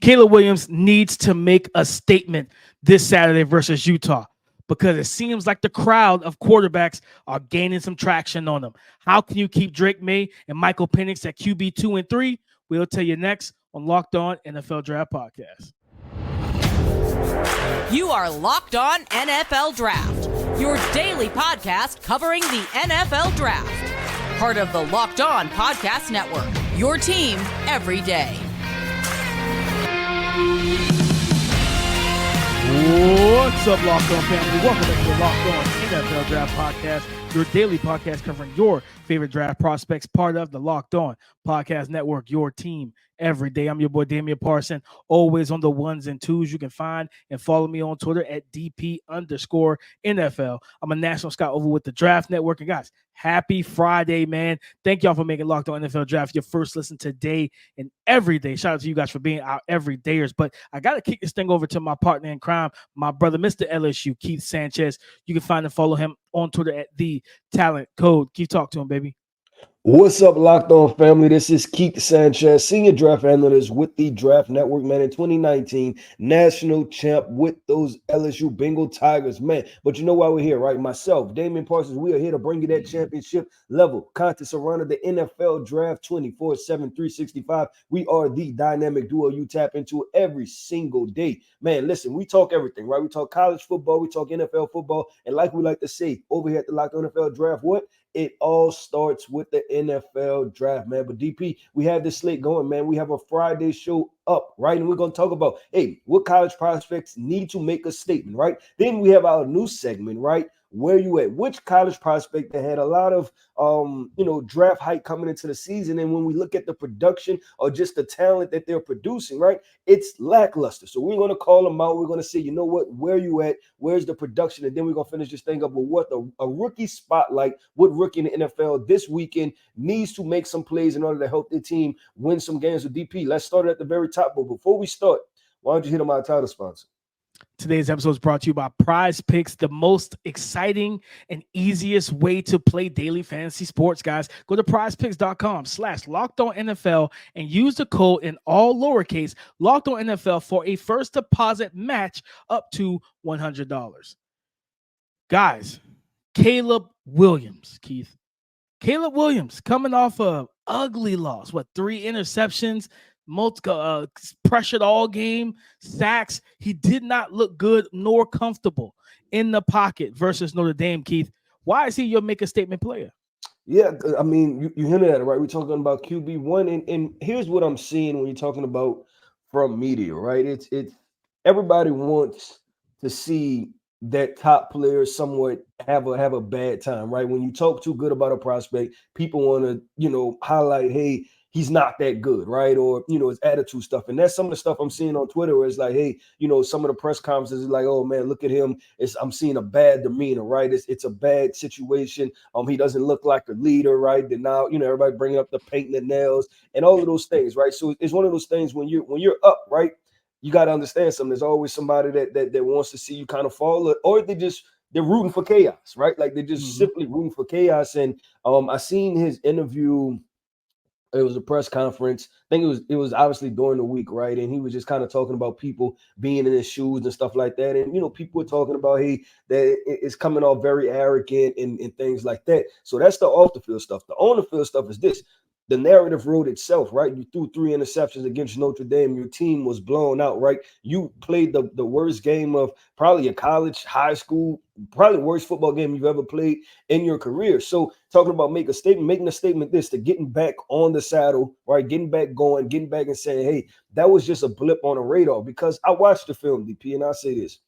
Caleb Williams needs to make a statement this Saturday versus Utah because it seems like the crowd of quarterbacks are gaining some traction on them. How can you keep Drake Maye and Michael Penix at QB 2 and 3? We'll tell you next on Locked On NFL Draft Podcast. You are Locked On NFL Draft, your daily podcast covering the NFL Draft. Part of the Locked On Podcast Network, your team every day. What's up, Locked On family? Welcome to the Locked On NFL Draft Podcast, your daily podcast covering your favorite draft prospects, part of the Locked On Podcast Network, your team every day. I'm your boy, Damian Parson, always on the ones and twos. You can find and follow me on Twitter at DP_NFL. I'm a national scout over with the Draft Network. And guys, happy Friday, man. Thank y'all for making Locked On NFL Draft your first listen today and every day. Shout out to you guys for being our everydayers. But I got to kick this thing over to my partner in crime, my brother, Mr. LSU, Keith Sanchez. You can find and follow him on Twitter at The Talent Code. Keith, talk to him, baby. What's up, Locked On family? This is Keith Sanchez, senior draft analyst with the Draft Network, man. In 2019, national champ with those LSU Bengal Tigers, man. But you know why we're here, right? Myself, Damian Parsons, we are here to bring you that championship level content surrounding the NFL Draft 24/7, 365. We are the dynamic duo you tap into every single day. Man, listen, we talk everything, right? We talk college football, we talk NFL football, and like we like to say over here at the Locked On NFL Draft, what? It all starts with the NFL draft, man. But DP, we have this slate going, man. We have a Friday show up, right? And we're going to talk about, hey, what college prospects need to make a statement, right? Then we have our new segment, right? Where you at? Which college prospect that had a lot of, draft hype coming into the season. And when we look at the production or just the talent that they're producing, right, it's lackluster. So we're going to call them out. We're going to say, you know what, where you at? Where's the production? And then we're going to finish this thing up with what a rookie spotlight, what rookie in the NFL this weekend needs to make some plays in order to help their team win some games with DP. Let's start at the very top. But before we start, why don't you hit on my title sponsor? Today's episode is brought to you by Prize Picks, the most exciting and easiest way to play daily fantasy sports, guys. Go to prizepicks.com/LockedOnNFL and use the code in all lowercase LockedOnNFL for a first deposit match up to $100. Guys, Caleb Williams, Keith. Caleb Williams coming off a ugly loss. 3 interceptions, pressured all game, sacks. He did not look good nor comfortable in the pocket versus Notre Dame, Keith. Why is he your make a statement player? Yeah, I mean, you hinted at it, right? We're talking about QB1, and here's what I'm seeing when you're talking about from media, right? It's everybody wants to see that top players somewhat have a bad time, right? When you talk too good about a prospect, people want to, highlight, hey, he's not that good, right? Or, his attitude stuff. And that's some of the stuff I'm seeing on Twitter where it's like, hey, some of the press conferences is like, oh, man, look at him. I'm seeing a bad demeanor, right? It's a bad situation. He doesn't look like a leader, right? Then now, everybody bringing up the painting the nails and all of those things, right? So it's one of those things when you're up, right? You got to understand something. There's always somebody that wants to see you kind of fall, or they're rooting for chaos, right? Like they're just simply rooting for chaos. And I seen his interview. It was a press conference. I think it was obviously during the week, right? And he was just kind of talking about people being in his shoes and stuff like that. And, people were talking about, hey, that it's coming off very arrogant and things like that. So that's the off the field stuff. The on the field stuff is this. The narrative wrote itself, right? You threw 3 interceptions against Notre Dame. Your team was blown out, right? You played the worst game of probably a college, high school, probably the worst football game you've ever played in your career. So talking about making a statement to getting back on the saddle, right? Getting back going, getting back and saying, hey, that was just a blip on a radar. Because I watched the film, DP, and I'll say this,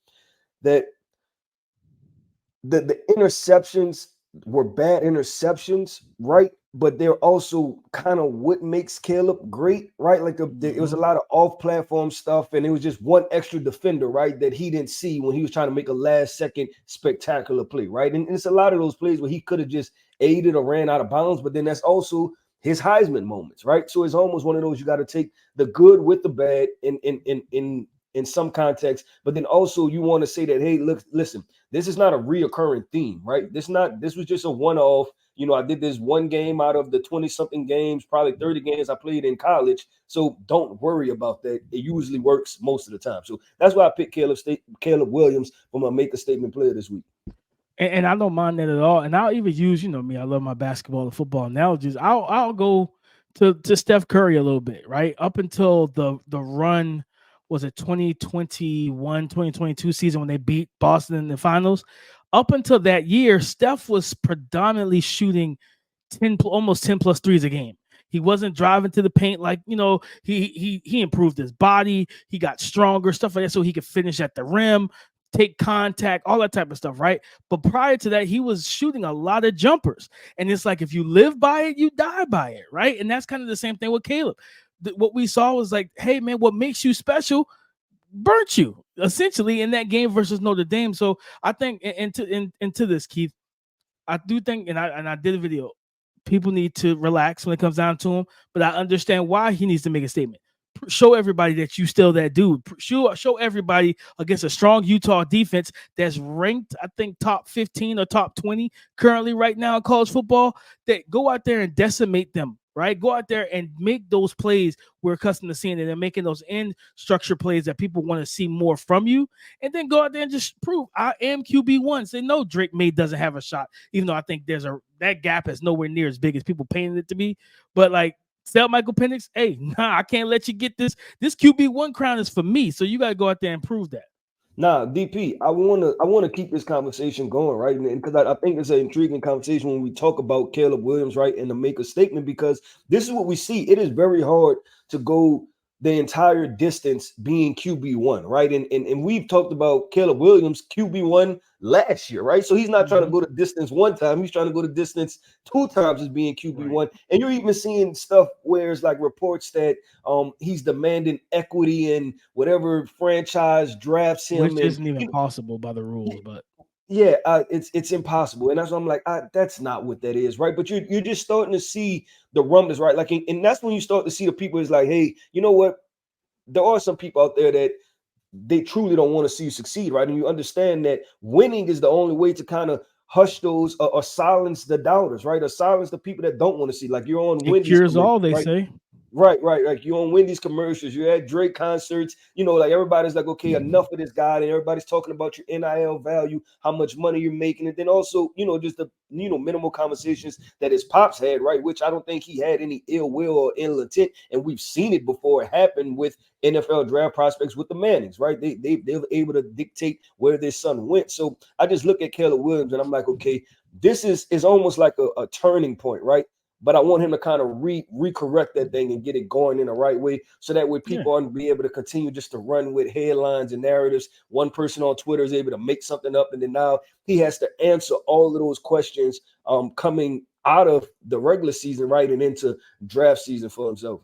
that the interceptions were bad interceptions, right? But they're also kind of what makes Caleb great, right? Like it was a lot of off-platform stuff, and it was just one extra defender, right, that he didn't see when he was trying to make a last-second spectacular play, right? And it's a lot of those plays where he could have just aided or ran out of bounds, but then that's also his Heisman moments, right? So it's almost one of those you got to take the good with the bad in some context, but then also you want to say that, hey, look, listen, this is not a reoccurring theme, right? This was just a one-off. I did this one game out of the 20-something games, probably 30 games I played in college. So don't worry about that. It usually works most of the time. So that's why I picked Caleb Williams for my make a statement player this week. And I don't mind that at all. And I'll even use, me, I love my basketball and football analogies. I'll go to Steph Curry a little bit, right? Up until the run, was it 2021, 2022 season when they beat Boston in the finals. Up until that year, Steph was predominantly shooting almost 10 plus threes a game. He wasn't driving to the paint like, he improved his body. He got stronger, stuff like that, so he could finish at the rim, take contact, all that type of stuff, right? But prior to that, he was shooting a lot of jumpers. And it's like, if you live by it, you die by it, right? And that's kind of the same thing with Caleb. What we saw was like, hey, man, what makes you special burnt you, essentially, in that game versus Notre Dame. So I think, into this, Keith, I do think, and I did a video, people need to relax when it comes down to him, but I understand why he needs to make a statement. Show everybody that you still that dude. Show everybody against a strong Utah defense that's ranked, I think, top 15 or top 20 currently right now in college football, that go out there and decimate them, right? Go out there and make those plays we're accustomed to seeing, and then making those end structure plays that people want to see more from you. And then go out there and just prove I am QB1. Say, no, Drake May doesn't have a shot, even though I think that gap is nowhere near as big as people painted it to be. But like, tell Michael Penix, hey, I can't let you get this. This QB1 crown is for me. So you got to go out there and prove that. Nah, DP, I wanna keep this conversation going, right? And because I think it's an intriguing conversation when we talk about Caleb Williams, right, and to make a statement, because this is what we see. It is very hard to go the entire distance being QB1, right? And we've talked about Caleb Williams QB1 last year, right? So he's not trying to go the distance one time, he's trying to go the distance two times as being QB1. Right. And you're even seeing stuff where it's like reports that he's demanding equity in whatever franchise drafts him, which isn't even possible by the rules, but yeah, it's impossible. And that's why I'm like, that's not what that is, right? But you're just starting to see the rumblings, right? Like, and that's when you start to see the people is like, hey, you know what? There are some people out there that they truly don't want to see you succeed, right? And you understand that winning is the only way to kind of hush those or silence the doubters, right? Or silence the people that don't want to see. Like, you're on Wendy's. It cures all, they say. Right. Like, you're on Wendy's commercials, you're at Drake concerts, like everybody's like, okay, enough of this guy. And everybody's talking about your NIL value, how much money you're making. And then also, just the, minimal conversations that his pops had, right? Which I don't think he had any ill will or ill intent. And we've seen it before. It happened with NFL draft prospects with the Mannings, right? They were able to dictate where their son went. So I just look at Caleb Williams and I'm like, okay, this is almost like a turning point, right? But I want him to kind of recorrect that thing and get it going in the right way, so that way people aren't be able to continue just to run with headlines and narratives. One person on Twitter is able to make something up, and then now he has to answer all of those questions coming out of the regular season, right, and into draft season for himself.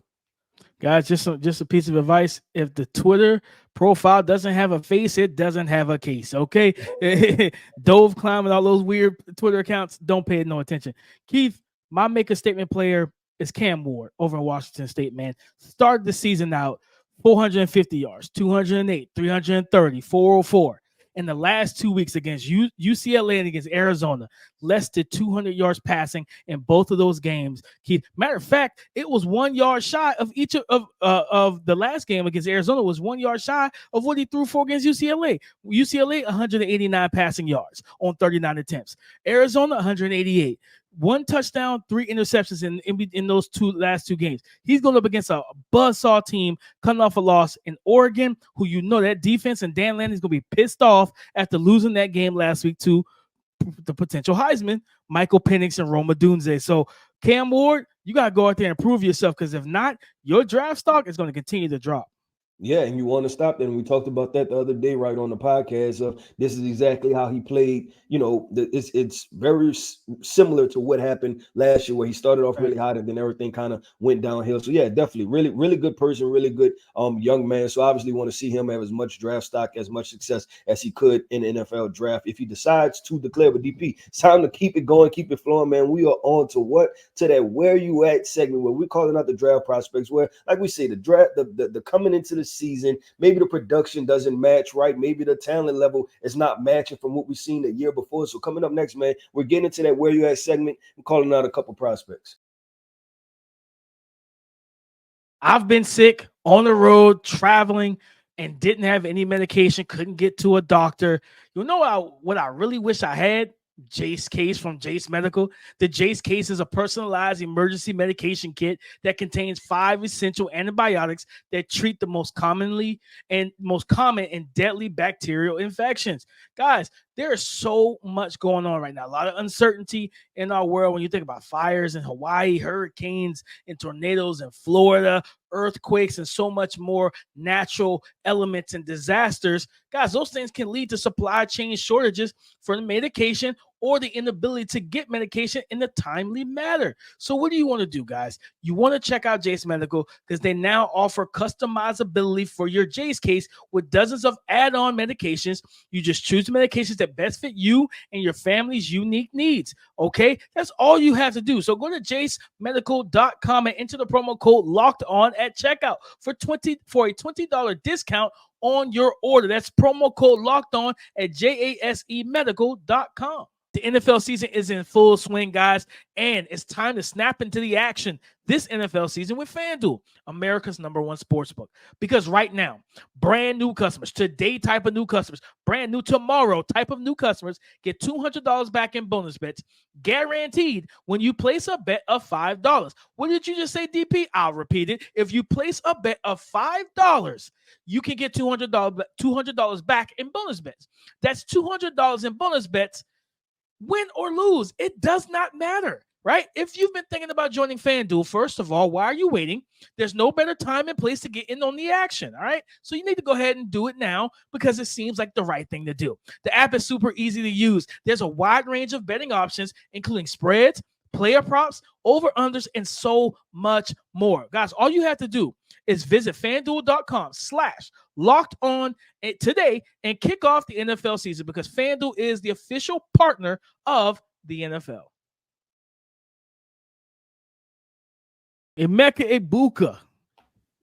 Guys, just a piece of advice. If the Twitter profile doesn't have a face, it doesn't have a case, okay? Dove Clown and all those weird Twitter accounts, don't pay no attention. Keith, my make a statement player is Cam Ward over in Washington State, man. Started the season out 450 yards, 208, 330, 404. In the last 2 weeks against UCLA and against Arizona, less than 200 yards passing in both of those games. Matter of fact, it was 1 yard shy of each of the last game against Arizona was 1 yard shy of what he threw for against UCLA. UCLA, 189 passing yards on 39 attempts. Arizona, 188. 1 touchdown, 3 interceptions in those last two games. He's going up against a buzzsaw team coming off a loss in Oregon, who that defense and Dan Lanning is going to be pissed off after losing that game last week to the potential Heisman, Michael Penix and Roma Dunze. So Cam Ward, you got to go out there and prove yourself, because if not, your draft stock is going to continue to drop. Yeah, and you want to stop that. And we talked about that the other day right on the podcast. This is exactly how he played. It's very similar to what happened last year, where he started off really hot and then everything kind of went downhill. So yeah, definitely really, really good person, really good young man. So obviously want to see him have as much draft stock, as much success as he could in the NFL draft if he decides to declare with DP. It's time to keep it going, keep it flowing, man. We are on to that where you at segment, where we're calling out the draft prospects, where, like we say, the draft, the coming into the this season. Maybe the production doesn't match, right? Maybe the talent level is not matching from what we've seen the year before. So coming up next, man, we're getting into that where you at segment and calling out a couple prospects. I've been sick on the road, traveling, and didn't have any medication, couldn't get to a doctor. You know what I really wish I had? Jace case from Jace Medical. The Jace case is a personalized emergency medication kit that contains 5 essential antibiotics that treat the most common and deadly bacterial infections. Guys, there is so much going on right now. A lot of uncertainty in our world when you think about fires in Hawaii, hurricanes and tornadoes in Florida, earthquakes, and so much more natural elements and disasters. Guys, those things can lead to supply chain shortages for the medication or the inability to get medication in a timely manner. So what do you want to do, guys? You want to check out Jace Medical because they now offer customizability for your Jace case with dozens of add-on medications. You just choose the medications that best fit you and your family's unique needs. Okay, that's all you have to do. So go to jacemedical.com and enter the promo code locked on at checkout for a $20 discount on your order. That's promo code locked on at jasemedical.com. The NFL season is in full swing, guys, and it's time to snap into the action this NFL season with FanDuel, America's #1 sportsbook. Because right now, brand new customers, today type of new customers, brand new tomorrow type of new customers get $200 back in bonus bets guaranteed when you place a bet of $5. What did you just say, DP? I'll repeat it. If you place a bet of $5, you can get $200 back in bonus bets. That's $200 in bonus bets. Win or lose, it does not matter, right? If you've been thinking about joining FanDuel, first of all, why are you waiting? There's no better time and place to get in on the action, all right? So you need to go ahead and do it now because it seems like the right thing to do. The app is super easy to use. There's a wide range of betting options, including spreads, player props, over-unders, and so much more. Guys, all you have to do is visit FanDuel.com/locked-on today and kick off the NFL season because FanDuel is the official partner of the NFL. Emeka Egbuka,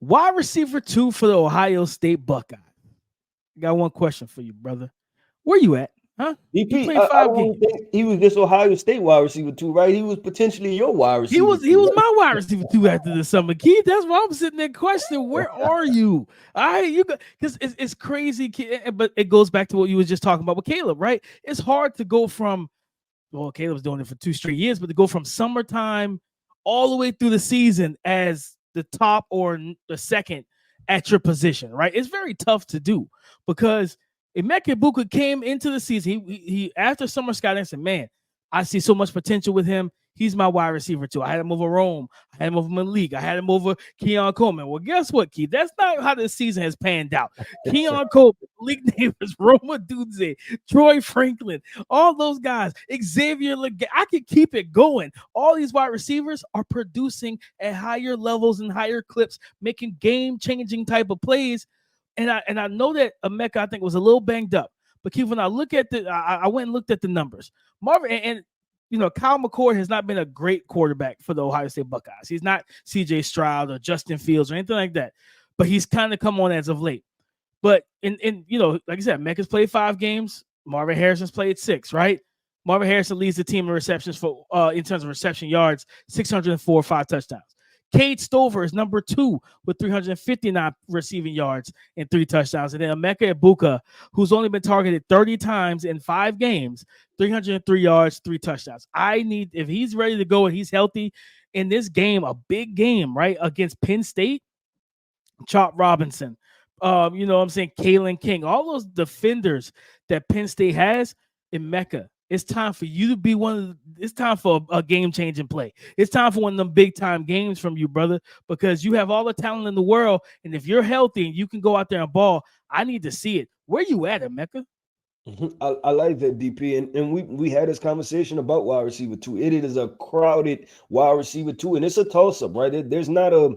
wide receiver 2 for the Ohio State Buckeyes. I got one question for you, brother. Where you at? Huh? DP, I don't think he was this Ohio State wide receiver 2, right? He was potentially your wide receiver. He was my wide receiver 2 after the summer. Keith, that's why I'm sitting there questioning, where are you? All right, you got because it's crazy, but it goes back to what you was just talking about with Caleb, right? It's hard to go from, well, Caleb's doing it for 2 straight years, but to go from summertime all the way through the season as the top or the second at your position, right? It's very tough to do because Emeka Egbuka came into the season. He after summer scouting said, man, I see so much potential with him. He's my wide receiver too. I had him over Rome. I had him over Malik. I had him over Keon Coleman. Well, guess what, Keith? That's not how this season has panned out. Keon Coleman, Malik Davis, Roma Dudze, Troy Franklin, all those guys, Xavier Legay. I could keep it going. All these wide receivers are producing at higher levels and higher clips, making game-changing type of plays. And I know that Emeka, I think, was a little banged up. But Keith, when I look at I went and looked at the numbers. Marvin and Kyle McCord has not been a great quarterback for the Ohio State Buckeyes. He's not C.J. Stroud or Justin Fields or anything like that. But he's kind of come on as of late. But like I said, Emeka's played 5 games. Marvin Harrison's played 6, right? Marvin Harrison leads the team in receptions for in terms of reception yards, 604, 5 touchdowns. Cade Stover is number 2 with 359 receiving yards and 3 touchdowns. And then Emeka Egbuka, who's only been targeted 30 times in 5 games, 303 yards, 3 touchdowns. If he's ready to go and he's healthy in this game, a big game, right, against Penn State, Chop Robinson, Kalen King, all those defenders that Penn State has, Emeka. It's time for you to be it's time for a game-changing play. It's time for one of them big-time games from you, brother, because you have all the talent in the world, and if you're healthy and you can go out there and ball, I need to see it. Where you at, Emeka? I like that, DP, and we had this conversation about wide receiver 2. It is a crowded wide receiver 2, and it's a toss-up, right? There's not a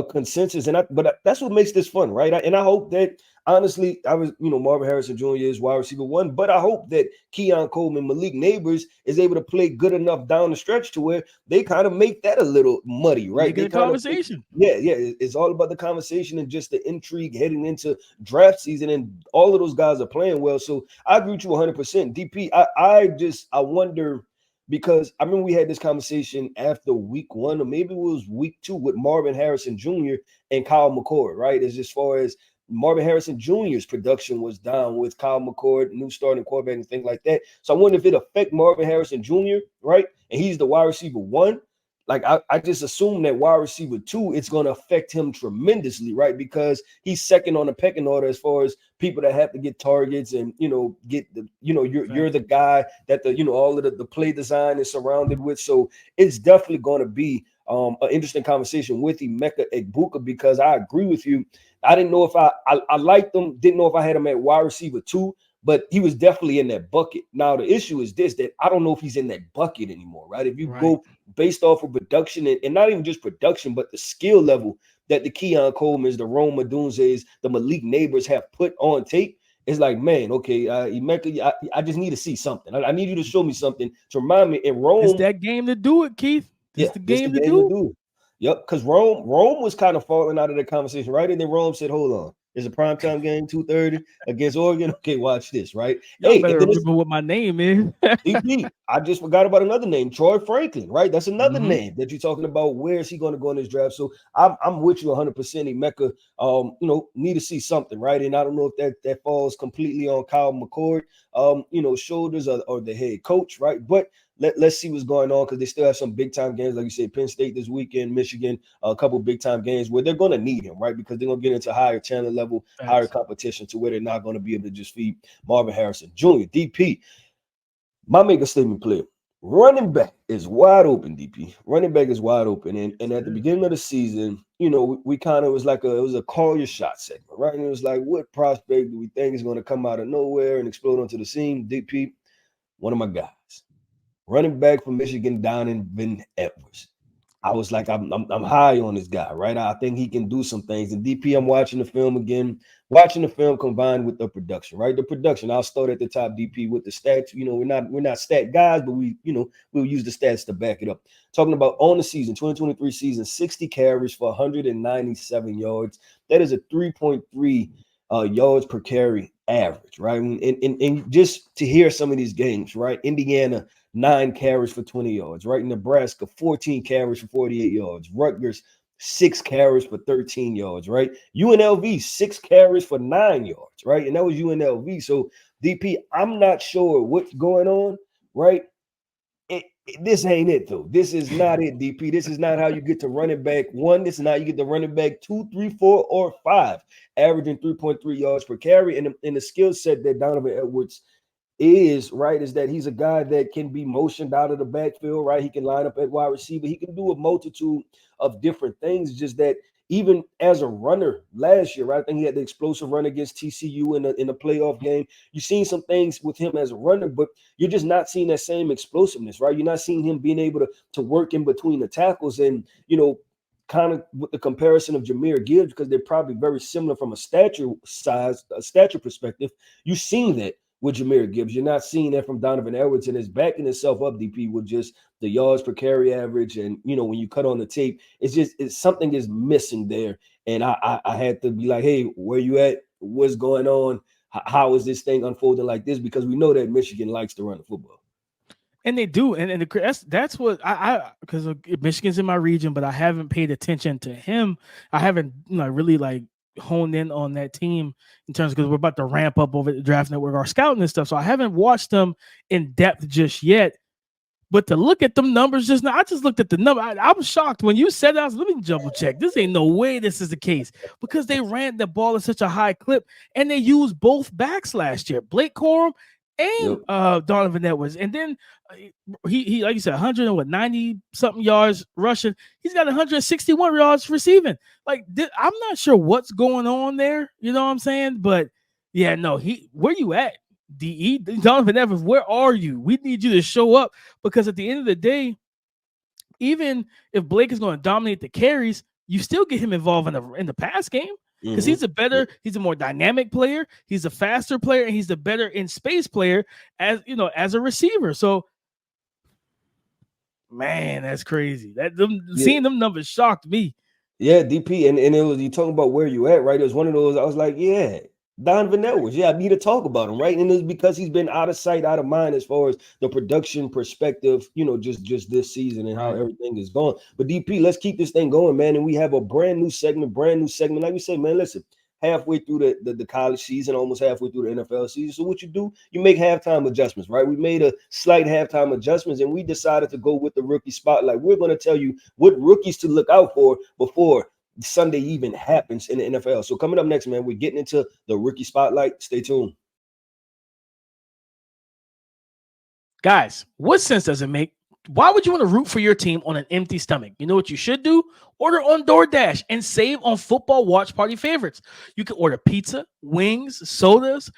consensus, but that's what makes this fun, right? And I hope that honestly, I was, Marvin Harrison Jr. is wide receiver 1, but I hope that Keon Coleman, Malik Neighbors is able to play good enough down the stretch to where they kind of make that a little muddy, right? Make it a conversation. It's all about the conversation and just the intrigue heading into draft season, and all of those guys are playing well. So I agree with you 100%. DP, I wonder, because I remember we had this conversation after week 1, or maybe it was week 2, with Marvin Harrison Jr. and Kyle McCord, right? As far as Marvin Harrison Jr.'s production was down with Kyle McCord, new starting quarterback, and things like that. So I wonder if it affect Marvin Harrison Jr., right? And he's the wide receiver 1. Like, I just assume that wide receiver 2, it's going to affect him tremendously, right? Because he's second on the pecking order as far as people that have to get targets and, get the, you're the guy that all of the play design is surrounded with. So it's definitely going to be an interesting conversation with Emeka Egbuka, because I agree with you. I didn't know if I liked him, didn't know if I had him at wide receiver 2, but he was definitely in that bucket. Now, the issue is this, that I don't know if he's in that bucket anymore, right? If you go based off of production, and not even just production, but the skill level that the Keon Coleman's, the Rome Odunze's, the Malik Neighbors have put on tape, it's like, man, okay, Emeka, I just need to see something. I need you to show me something to remind me. In Rome, it's that game to do it, Keith. It's the game to do. Yep, because Rome was kind of falling out of the conversation, right? And then Rome said, hold on. It's a primetime game, 2:30 against Oregon. Okay, watch this, right? Y'all better remember what my name is. I just forgot about another name, Troy Franklin, right? That's another name that you're talking about. Where is he going to go in this draft? So I'm with you 100%. Emeka, need to see something, right? And I don't know if that falls completely on Kyle McCord, shoulders or the head coach, right? But let's see what's going on, because they still have some big time games, like you said, Penn State this weekend, Michigan, a couple big time games where they're going to need him, right? Because they're going to get into higher talent level, higher competition, to where they're not going to be able to just feed Marvin Harrison Jr. DP, my mega statement player, running back is wide open. DP, running back is wide open, and at the beginning of the season, we kind of was like it was a call your shot segment, right? And it was like, what prospect do we think is going to come out of nowhere and explode onto the scene? DP, one of my guys. Running back from Michigan, Donovan Edwards. I was like, I'm high on this guy, right? I think he can do some things. And DP, I'm watching the film again, watching the film combined with the production, right? The production. I'll start at the top, DP, with the stats. We're not stat guys, but we'll use the stats to back it up. Talking about on the season, 2023 season, 60 carries for 197 yards. That is a 3.3 yards per carry average, right? And just to hear some of these games, right? Indiana, 9 carries for 20 yards, right? Nebraska, 14 carries for 48 yards. Rutgers, 6 carries for 13 yards, right? UNLV, 6 carries for 9 yards, right? And that was UNLV. So, DP, I'm not sure what's going on, right? This ain't it, though. This is not it, DP. This is not how you get to running back 1. This is not how you get to running back 2, 3, 4, or 5, averaging 3.3 yards per carry. And the skill set that Donovan Edwards is that he's a guy that can be motioned out of the backfield, right? He can line up at wide receiver. He can do a multitude of different things. Just that even as a runner last year, right? I think he had the explosive run against TCU in the playoff game. You've seen some things with him as a runner, but you're just not seeing that same explosiveness, right? You're not seeing him being able to work in between the tackles, and kind of with the comparison of Jahmyr Gibbs, because they're probably very similar from a stature perspective. You've seen that with Jahmyr Gibbs. You're not seeing that from Donovan Edwards, and it's backing itself up, DP, with just the yards per carry average. And, when you cut on the tape, it's something is missing there. And I had to be like, hey, where you at? What's going on? How is this thing unfolding like this? Because we know that Michigan likes to run the football. And they do, and that's what I because Michigan's in my region, but I haven't paid attention to him. I haven't really honed in on that team in terms, because we're about to ramp up over the Draft Network, our scouting and stuff. So I haven't watched them in depth just yet. But to look at them numbers just now, I just looked at the number. I was shocked when you said that. I was, let me double check. This ain't no way this is the case, because they ran the ball at such a high clip, and they used both backs last year, Blake Corum and Donovan Edwards. And then he like you said, 190 something yards rushing. He's got 161 yards receiving. I'm not sure what's going on there. You know what I'm saying? But yeah, no, where you at? Donovan Edwards, where are you? We need you to show up, because at the end of the day, even if Blake is going to dominate the carries, you still get him involved in the pass game. because he's a more dynamic player. He's a faster player, and he's the better in space player as a receiver. So, man, that's crazy. Seeing them numbers shocked me. Yeah, DP, and it was, you talking about where you at, right? It was one of those, I was like, yeah, Donovan Edwards. Yeah, I need to talk about him, right? And it's because he's been out of sight, out of mind as far as the production perspective, just this season and how everything is going. But DP, let's keep this thing going, man. And we have a brand new segment. Like we say, man, listen, halfway through the college season, almost halfway through the NFL season. So what you do, you make halftime adjustments, right? We made a slight halftime adjustments, and we decided to go with the rookie spotlight. We're going to tell you what rookies to look out for before Sunday even happens in the NFL. So coming up next, man, we're getting into the rookie spotlight. Stay tuned. Guys, what sense does it make? Why would you want to root for your team on an empty stomach? You know what you should do? Order on DoorDash and save on football watch party favorites. You can order pizza, wings, sodas,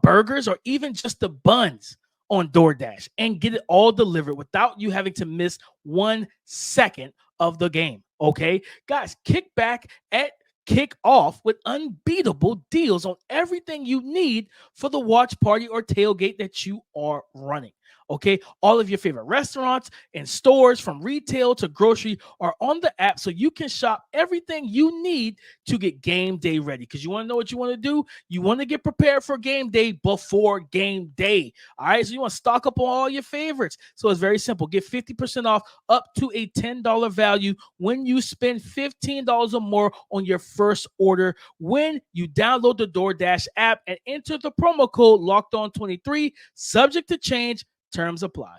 burgers, or even just the buns on DoorDash and get it all delivered without you having to miss 1 second of the game. Okay, guys, kick back at kick off with unbeatable deals on everything you need for the watch party or tailgate that you are running. Okay, all of your favorite restaurants and stores from retail to grocery are on the app, so you can shop everything you need to get game day ready. Because you want to know what you want to do? You want to get prepared for game day before game day. All right, so you want to stock up on all your favorites. So it's very simple. Get 50% off up to a $10 value when you spend $15 or more on your first order when you download the DoorDash app and enter the promo code LOCKEDON23, subject to change. Terms apply.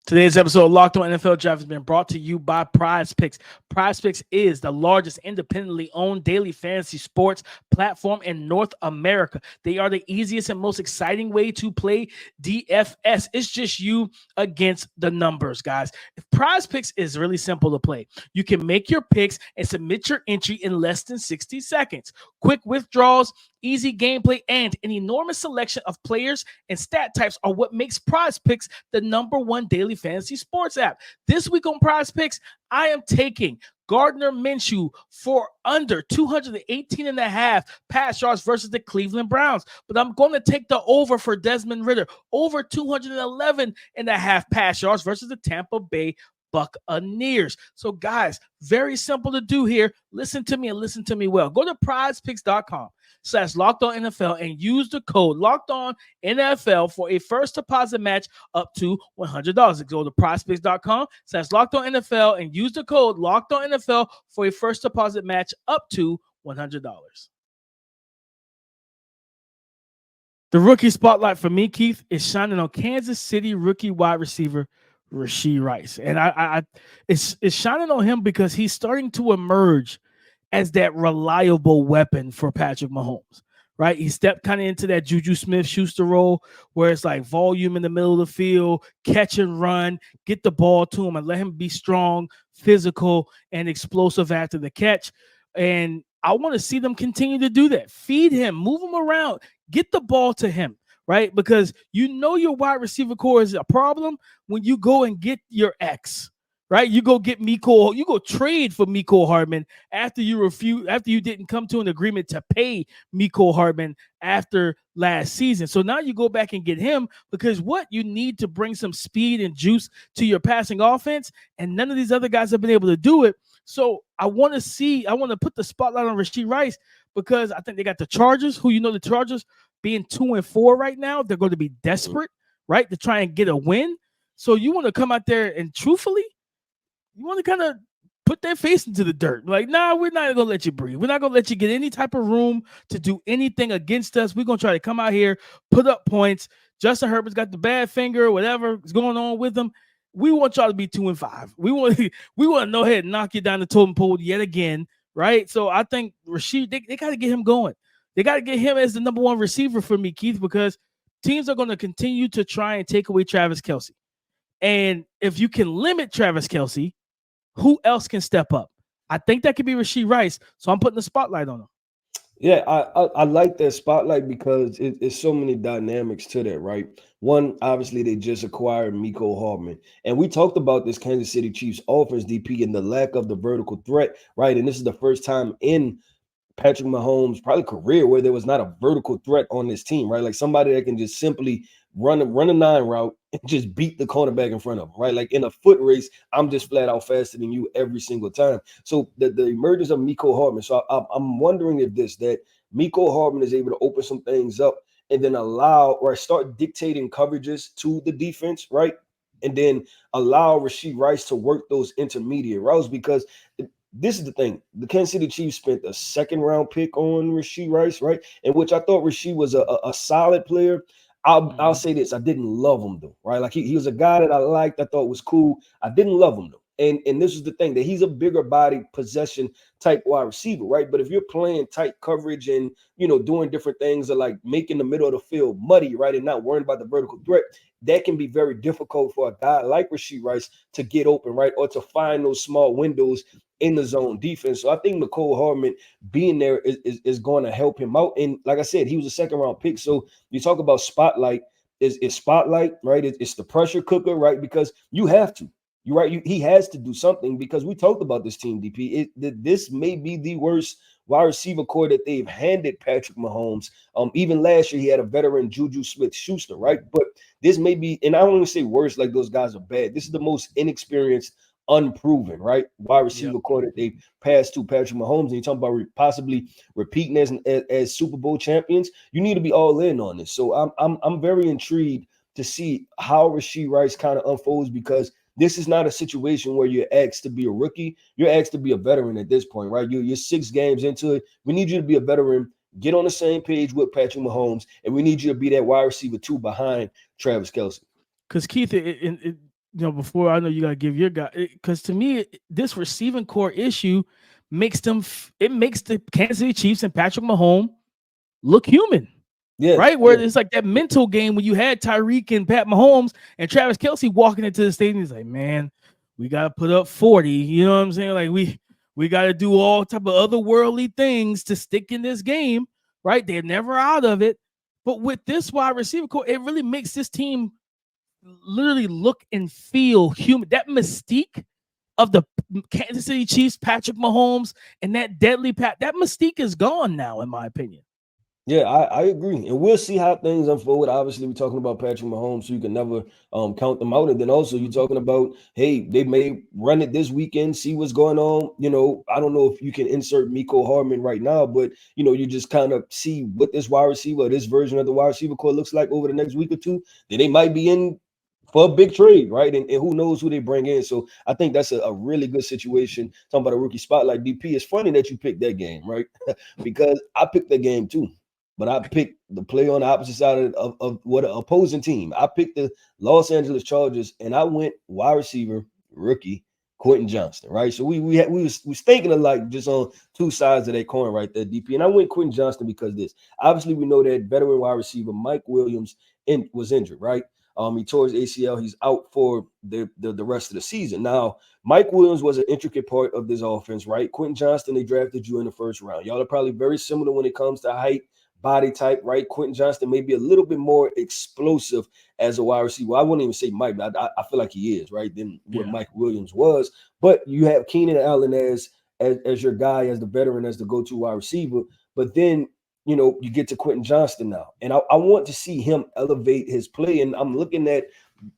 Today's episode of Locked On NFL Draft has been brought to you by Prize Picks. Prize Picks is the largest independently owned daily fantasy sports platform in North America. They are the easiest and most exciting way to play DFS. It's just you against the numbers, guys. Prize Picks is really simple to play. You can make your picks and submit your entry in less than 60 seconds. Quick withdrawals, easy gameplay, and an enormous selection of players and stat types are what makes Prize Picks the #1 daily fantasy sports app. This week on Prize Picks, I am taking Gardner Minshew for under 218.5 pass yards versus the Cleveland Browns. But I'm going to take the over for Desmond Ridder, over 211.5 pass yards versus the Tampa Bay Buccaneers. So, guys, very simple to do here. Listen to me and listen to me well. Go to prizepicks.com/LockedOnNFL and use the code LockedOnNFL for a first deposit match up to $100. Go to prizepicks.com/LockedOnNFL and use the code LockedOnNFL for a first deposit match up to $100. The rookie spotlight for me, Keith, is shining on Kansas City rookie wide receiver Rashee Rice. And it's shining on him because he's starting to emerge as that reliable weapon for Patrick Mahomes, right? He stepped kind of into that Juju Smith-Schuster role where it's like volume in the middle of the field, catch and run, get the ball to him and let him be strong, physical, and explosive after the catch. And I want to see them continue to do that. Feed him, move him around, get the ball to him. Right? Because your wide receiver core is a problem when you go and get your ex, right? You go get Mecole, you go trade for Mecole Hardman after you didn't come to an agreement to pay Mecole Hardman after last season. So now you go back and get him because you need to bring some speed and juice to your passing offense, and none of these other guys have been able to do it. So I want to put the spotlight on Rashee Rice because I think they got the Chargers, the Chargers being 2-4 right now, they're going to be desperate, right, to try and get a win. So you want to come out there and truthfully, you want to kind of put their face into the dirt. Like, nah, we're not going to let you breathe. We're not going to let you get any type of room to do anything against us. We're going to try to come out here, put up points. Justin Herbert's got the bad finger, whatever is going on with him. We want y'all to be 2-5. We want to go ahead and knock you down the totem pole yet again, right? So I think Rashee, they got to get him going. They got to get him as the #1 receiver for me, Keith, because teams are going to continue to try and take away Travis Kelce. And if you can limit Travis Kelce, who else can step up? I think that could be Rashee Rice. So I'm putting the spotlight on him. Yeah, I like that spotlight because it's so many dynamics to that, right? One, obviously, they just acquired Mecole Hardman. And we talked about this Kansas City Chiefs offense, DP, and the lack of the vertical threat, right? And this is the first time in Patrick Mahomes' probably career where there was not a vertical threat on this team, right? Like somebody that can just simply run a 9 route and just beat the cornerback in front of him, right? Like in a foot race, I'm just flat out faster than you every single time. So the emergence of Mecole Hardman. So I'm wondering if that Mecole Hardman is able to open some things up and then allow or start dictating coverages to the defense, right? And then allow Rashee Rice to work those intermediate routes because this is the thing. The Kansas City Chiefs spent a second round pick on Rashee Rice, right? In which I thought Rashee was a solid player. I'll say this. I didn't love him though, right? Like he was a guy that I liked, I thought was cool. I didn't love him though. And this is the thing that he's a bigger body possession type wide receiver, right? But if you're playing tight coverage and doing different things or like making the middle of the field muddy, right, and not worrying about the vertical threat, that can be very difficult for a guy like Rashee Rice to get open, right, or to find those small windows in the zone defense. So I think Mecole Hardman being there is going to help him out. And like I said, he was a second round pick. So you talk about spotlight. Is spotlight, right? It's the pressure cooker, right? Because you have to. You're right. He has to do something because we talked about this team, DP. This may be the worst wide receiver core that they've handed Patrick Mahomes. Even last year, he had a veteran Juju Smith-Schuster, right? But this may be, and I don't want to say worse, like those guys are bad. This is the most inexperienced, unproven, right, wide receiver core that they've passed to Patrick Mahomes. And you're talking about possibly repeating as Super Bowl champions. You need to be all in on this. So I'm very intrigued to see how Rashee Rice kind of unfolds because this is not a situation where you're asked to be a rookie. You're asked to be a veteran at this point, right? You're 6 games into it. We need you to be a veteran, get on the same page with Patrick Mahomes, and we need you to be that wide receiver 2 behind Travis Kelce. Because Keith, before I know you got to give your guy, because to me, this receiving core issue makes the Kansas City Chiefs and Patrick Mahomes look human. Yeah, right. Where it's like that mental game when you had Tyreek and Pat Mahomes and Travis Kelce walking into the stadium. He's like, man, we got to put up 40. You know what I'm saying? Like we got to do all type of otherworldly things to stick in this game. Right. They're never out of it. But with this wide receiver core, it really makes this team literally look and feel human. That mystique of the Kansas City Chiefs, Patrick Mahomes, and that deadly that mystique is gone now, in my opinion. Yeah, I agree. And we'll see how things unfold. Obviously, we're talking about Patrick Mahomes, so you can never count them out. And then also you're talking about, hey, they may run it this weekend, see what's going on. I don't know if you can insert Mecole Hardman right now, but, you just kind of see what this wide receiver, this version of the wide receiver core looks like over the next week or two. Then they might be in for a big trade, right? And who knows who they bring in. So I think that's a really good situation. Talking about a rookie spotlight, DP. It's funny that you picked that game, right? Because I picked that game too. But I picked the play on the opposite side of what an opposing team. I picked the Los Angeles Chargers, and I went wide receiver rookie Quentin Johnston, right? So we was thinking alike just on two sides of that coin right there, DP. And I went Quentin Johnston because this. Obviously, we know that veteran wide receiver Mike Williams was injured, right? He tore his ACL. He's out for the rest of the season. Now, Mike Williams was an intricate part of this offense, right? Quentin Johnston, they drafted you in the first round. Y'all are probably very similar when it comes to height, body type, right? Quentin Johnston may be a little bit more explosive as a wide receiver. I wouldn't even say Mike, but I feel like he is, right? Than what Mike Williams was. But you have Keenan Allen as your guy, as the veteran, as the go-to wide receiver. But then, you get to Quentin Johnston now. And I want to see him elevate his play. And I'm looking at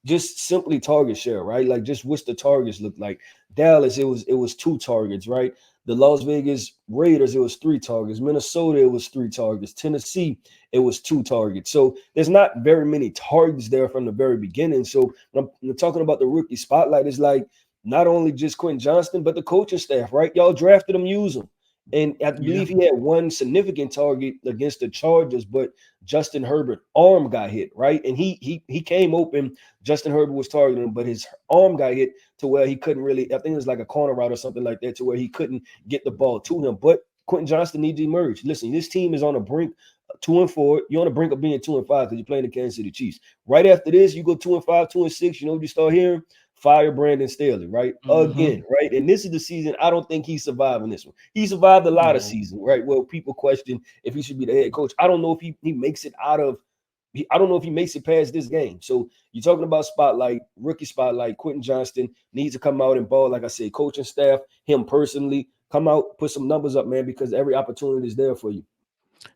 just simply target share, right? Like just what's the targets look like. Dallas, it was 2 targets, right? The Las Vegas Raiders, it was 3 targets. Minnesota, it was 3 targets. Tennessee, it was 2 targets. So there's not very many targets there from the very beginning. So when I'm talking about the rookie spotlight, it's like not only just Quentin Johnston, but the coaching staff, right? Y'all drafted him, use him. And I believe he had one significant target against the Chargers, but Justin Herbert's arm got hit, right? And he came open. Justin Herbert was targeting him, but his arm got hit to where he couldn't really, I think it was like a corner route or something like that, to where he couldn't get the ball to him. But Quentin Johnston needs to emerge. Listen, this team is on the brink, 2-4. You're on the brink of being 2-5 because you're playing the Kansas City Chiefs. Right after this, you go 2-5, 2-6. You know what you start hearing? Fire Brandon Staley, right? Again, right? And this is the season. I don't think he's surviving this one. He survived a lot of seasons, right? Well, people question if he should be the head coach. I don't know if he makes it out of – I don't know if he makes it past this game. So you're talking about spotlight, rookie spotlight. Quentin Johnston needs to come out and ball, like I said, coaching staff, him personally, come out, put some numbers up, man, because every opportunity is there for you.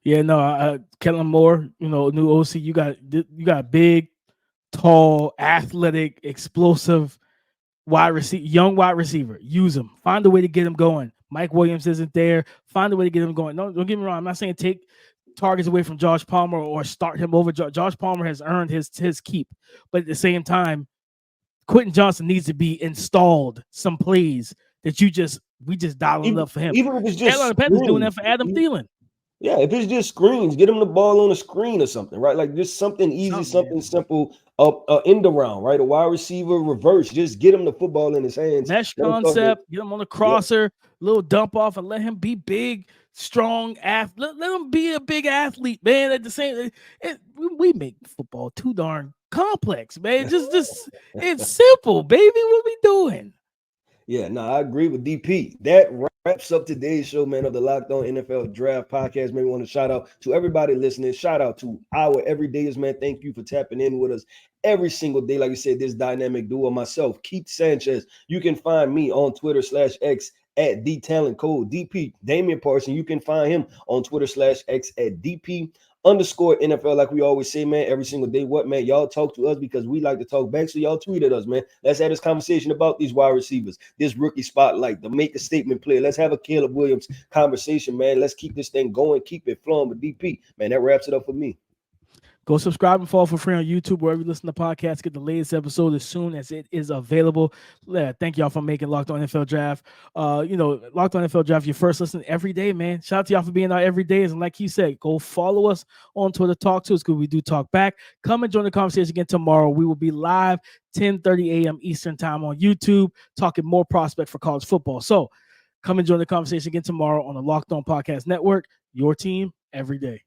Yeah, no, Kellen Moore, new OC. You got big, tall, athletic, explosive young wide receiver. Use him. Find a way to get him going. Mike Williams isn't there. Find a way to get him going. No, don't get me wrong. I'm not saying take targets away from Josh Palmer or start him over. Josh Palmer has earned his keep, but at the same time, Quentin Johnson needs to be installed some plays that we just dialing up for him. Even if it's just Carolina Panthers doing that for Adam Thielen. Yeah, if it's just screens, get him the ball on a screen or something, right? Like just something easy, something simple, end around, right? A wide receiver reverse, just get him the football in his hands. Mesh concept, get him on the crosser, little dump off, and let him be big, strong athlete. Let him be a big athlete, man. At the same, we make football too darn complex, man. Just it's simple, baby. What we doing? Yeah, no, I agree with DP. That wraps up today's show, man, of the Locked On NFL Draft Podcast. Maybe want to shout out to everybody listening. Shout out to our everydayers, man. Thank you for tapping in with us every single day. Like I said, this dynamic duo, myself, Keith Sanchez. You can find me on Twitter/X at DTalentCode. DP Damian Parson. You can find him on Twitter/X at DP_NFL. Like we always say, man, every single day. What, man? Y'all talk to us because we like to talk back. So y'all tweet at us, man. Let's have this conversation about these wide receivers, this rookie spotlight, the make a statement play. Let's have a Caleb Williams conversation, man. Let's keep this thing going, keep it flowing with DP. Man, that wraps it up for me. Go subscribe and follow for free on YouTube, wherever you listen to podcasts. Get the latest episode as soon as it is available. Yeah, thank y'all for making Locked On NFL Draft. Locked On NFL Draft, your first listen every day, man. Shout out to y'all for being out every day. And like he said, go follow us on Twitter. Talk to us because we do talk back. Come and join the conversation again tomorrow. We will be live 10:30 a.m. Eastern time on YouTube, talking more prospects for college football. So come and join the conversation again tomorrow on the Locked On Podcast Network. Your team every day.